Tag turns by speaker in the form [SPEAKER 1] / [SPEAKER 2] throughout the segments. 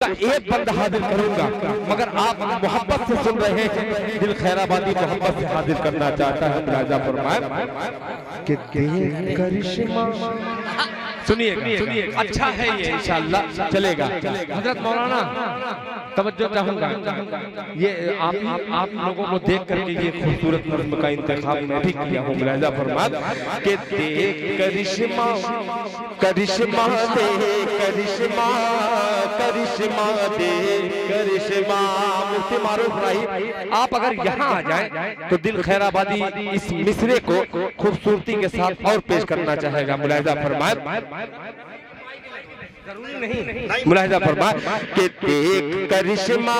[SPEAKER 1] एक बंद हाजिर करूंगा, मगर आप मोहब्बत से सुन रहे हैं, दिल खैराबादी मोहब्बत से हाजिर करना चाहता है। मुलाहिजा फरमाए कि देख करिश्मा, सुनिएगा, अच्छा है ये, इंशाअल्लाह चलेगा। हजरत मौलाना तवज्जो चाहूंगा, ये आप लोगों को देख करके ये खूबसूरत नज़्म का इंतखाब मैं भी किया हूँ। मुलाहिजा फरमाए कि देख करिश्मा, करिश्मा दे करिश्मा, करिश्मा दे करिश्मा। मुफ्ती मारूफ राही, आप अगर यहाँ आ जाए तो दिल खैराबादी इस मिसरे को खूबसूरती के साथ और पेश करना चाहेगा। मुलाहिजा फरमाए, मुलाहिजा फरमा के देख करिश्मा,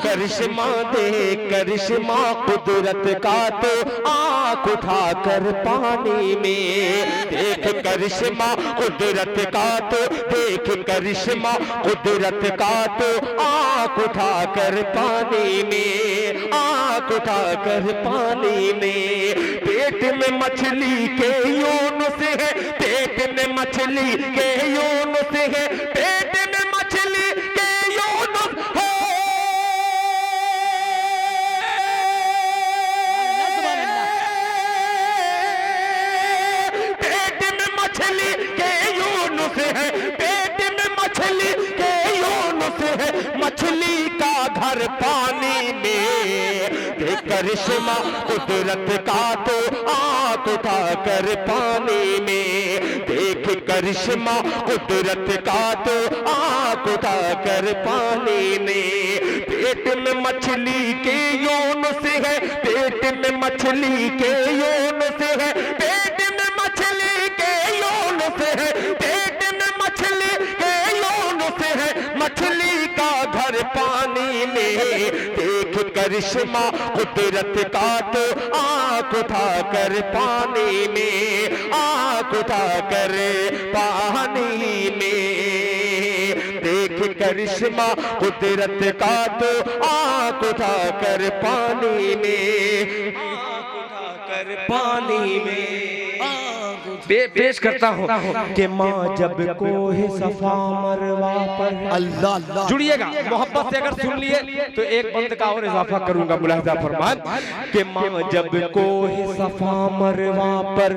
[SPEAKER 1] करिश्मा देख करिश्मा कुदरत का तो आँख उठा कर पानी में। देख करिश्मा कुदरत का तो, देख करिश्मा कुदरत का तो आँख उठा कर पानी में, आँख उठा कर पानी में। पेट में मछली के यून से है, पेट में मछली के यून से है, पेट में मछली के यूनुस है। पेट में मछली के यूनुस है, पेट में मछली के यूनुस है। मछली का घर पानी में। देख करिश्मा कुदरत का तो आँख उठा कर पानी में। देख करिश्मा कुदरत का तो आँख उठा कर पानी में। पेट में मछली के यून से है, पेट में मछली के यून से है, पेट में मछली के यून से है, पेट में मछली के यून से है। मछली का घर पानी में। देख करिश्मा कुदरत का तो आँख उठा कर पानी में, आँख उठा कर पानी में। देख करिश्मा कुदरत का तो आँख उठा कर पानी में, आँख उठा कर पानी में। पेश करता हूँ कि माँ जब कोहे सफा मरवा पर, अल्लाह जुड़िएगा, मोहब्बत से अगर सुन लिए तो एक बंद का और इजाफा करूंगा। मुलाहिजा फरमाए कि माँ जब कोहे सफा मरवा पर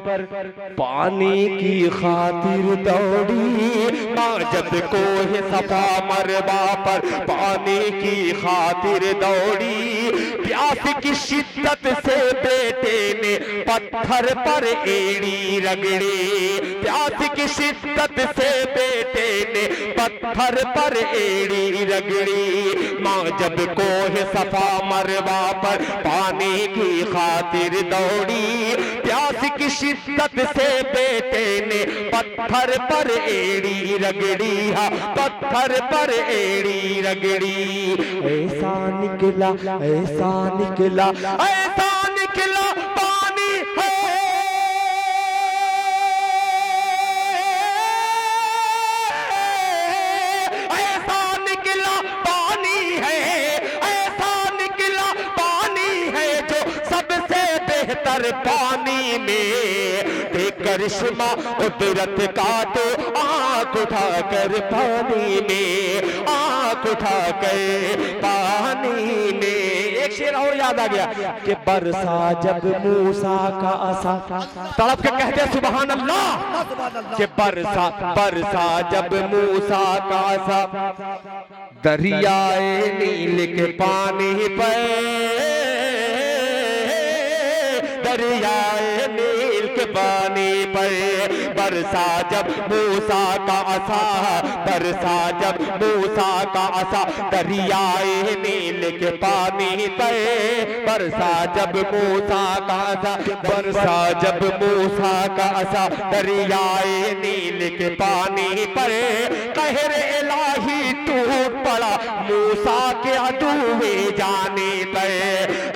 [SPEAKER 1] पानी की खातिर दौड़ी, माँ जब कोहे सफा मरवा पर पानी की खातिर दौड़ी। प्यास की शिद्दत से बेटे ने पत्थर पर एड़ी रगड़ी, प्यास की शिद्दत से बेटे ने पत्थर पर एड़ी रगड़ी। माँ जब कोहे सफा मरवा पर पानी की खातिर दौड़ी, प्यास की शिद्दत से बेटे ने पत्थर पर एड़ी रगड़ी, हाँ पत्थर पर एड़ी रगड़ी। ऐसा निकला, ऐसा निकला, ऐसा निकला पानी है, ऐसा निकला पानी है, ऐसा निकला पानी है जो सबसे बेहतर पानी में। देख करिश्मा कुदरत का तो आँख उठा कर पानी में, आँख उठा कर पानी में। एक शेर और याद आ गया कि बरसा जब मूसा का आसा, तड़प के कहते सुभान अल्लाह कि बरसा, बरसा जब मूसा का आसा दरियाए नील के पानी पे, दरियाए नील के पानी पर। बरसा जब मूसा का आसा, बरसा जब मूसा का आसा दरियाए नील के पानी पर। बरसा जब मूसा का आसा, बरसा जब मूसा का आसा दरियाए नील के पानी पर। कहर इलाही टूट पड़ा मूसा के अधूरे जाने पर,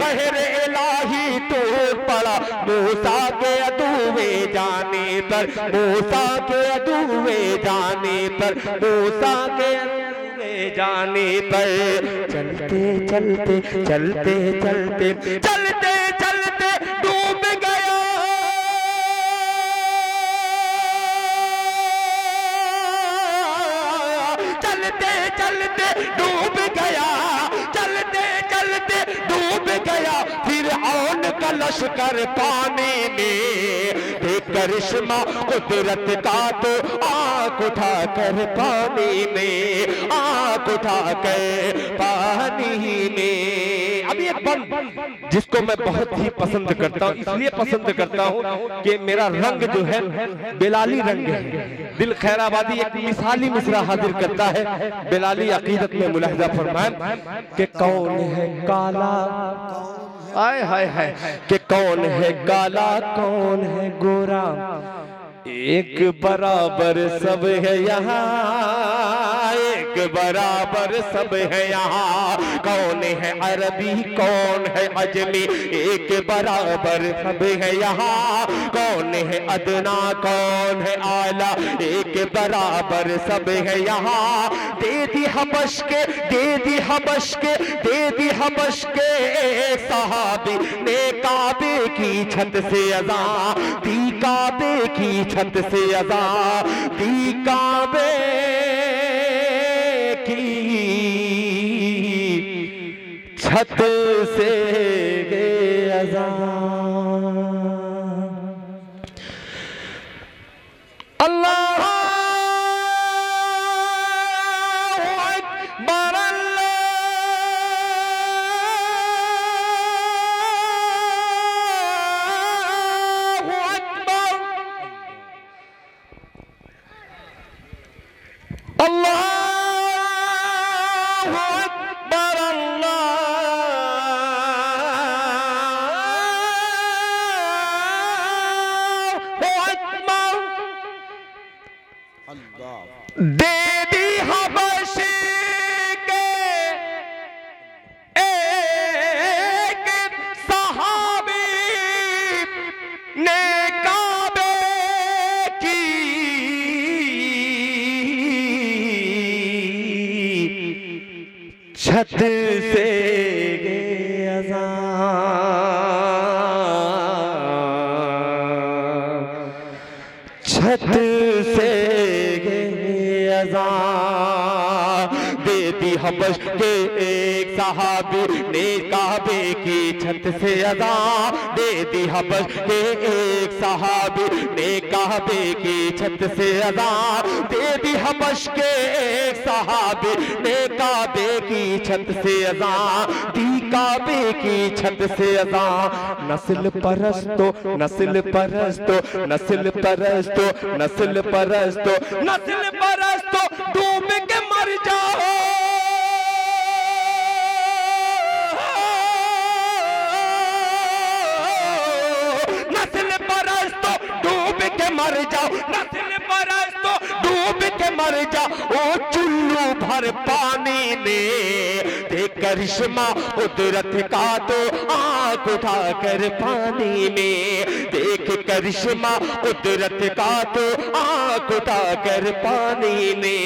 [SPEAKER 1] कहर इलाही टूट पड़ा मूसा के अधूरे जाने पर, मूसा के अधूरे जाने पर, मूसा के अधूरे जाने पर। चलते चलते चलते चलते चलते चलते डूब गया, चलते चलते चलते डूब गया, चलते चलते डूब गया फिरऔन का लश्कर पानी में। देख करिश्मा कुदरत का तो आंख उठा कर पानी में, आंख उठा कर पानी में। अभी एक बंद जिसको मैं बहुत ही पसंद करता हूँ, इसलिए पसंद करता हूँ कि मेरा रंग जो है बेलाली रंग है। दिल खैराबादी एक मिसाली मिसरा हाजिर करता है। बेलाली अकीदत में मुलाहिजा फरमाए कि कौन है काला, आय हाय हाय, कि कौन है काला कौन है गोरा, एक बराबर सब है यहाँ, एक बराबर सब है यहाँ। कौन है अरबी कौन है अजमी, एक बराबर सब है यहाँ। कौन है अदना कौन है आला, एक बराबर सब है यहाँ। दे दी हबश के, दे दी हबश के, दे दी हबश के सहाबी ने काबे की छत से अज़ा दी, काबे की छत से अज़ा दी, काबे की छत से अज़ा। अल्लाह अकबर, अल्लाह अकबर, दे दी हबश के एक सहाबी ने काबे की छत से अज़ा, छत से अज़ा दे दी हबश के एक सहाबी ने काबे की छत से अज़ा, दे दी हबश के एक सहाबी ने काबे की छत से अज़ा, दे दी हबश के एक सहाबी ने काबे की छत से अज़ा दी, काबे की छत से अज़ा। नस्ल परस्तो, नस्ल परस्तो, नस्ल परस्तो, नस्ल परस्तो, नस्ल परस्तो डूब के मर जाओ, नस्ल परस्तो डूब के मर जाओ, नस्ल परस्तो डूब के मर जाओ। ओ चुल्लू भर पानी में देख करिश्मा कुदरत का तो आंख उठा कर पानी में, देख करिश्मा कुदरत का तो आंख उठा कर पानी में।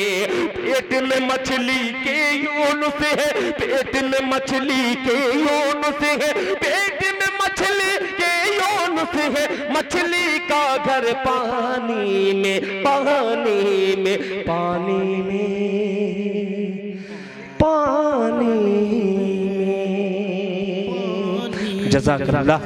[SPEAKER 1] पेट में मछली के यूनुस है, पेट में मछली के यूनुस है, पेट में मछली के यूनुस है, मछली का घर पानी में, पानी में, पानी में, पानी में। जज़ाकल्लाह।